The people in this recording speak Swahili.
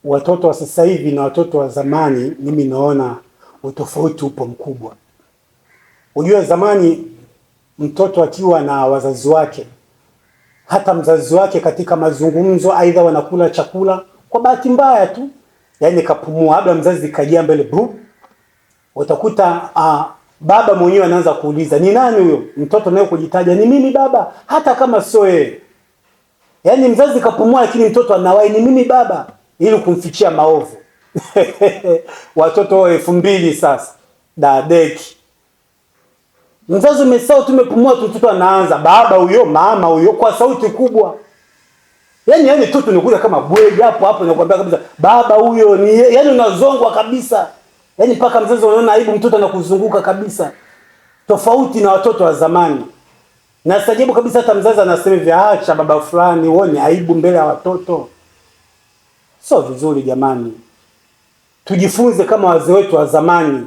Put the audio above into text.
watoto wa sasa hivi na watoto wa zamani, mimi naona utofauti upo mkubwa. Unajua zamani mtoto akiwa na wazazi wake, hata mzazi wake katika mazungumzo, aidha wanakula chakula, kwa bahati mbaya tu, yani kapumua, labda mzazi kajia mbele bru, utakuta baba mwenyewe anaanza kuuliza, ni nani huyo? Mtoto naye kujitaja, ni mimi baba, hata kama sio yeye. Yani mzazi kapumua, lakini mtoto anawahi, ni mimi baba, ili kumfichia maovu. Watoto wa 2000 sasa dadeki, mzazi umesahau, tumepumua tu, mtoto anaanza baba huyo, mama huyo, kwa sauti kubwa. Yani mtoto unakuja kama bwege hapo nakwambia kabisa, baba huyo ni yani, unazongwa kabisa. Yani mpaka mzazi unaona aibu, mtoto anakuzunguka kabisa. Tofauti na watoto wa zamani. Na sajabu kabisa, hata mzazi anasema hivi, acha baba fulani, uone aibu mbele ya watoto. Sio vizuri jamani. Tujifunze kama wazee wetu wa zamani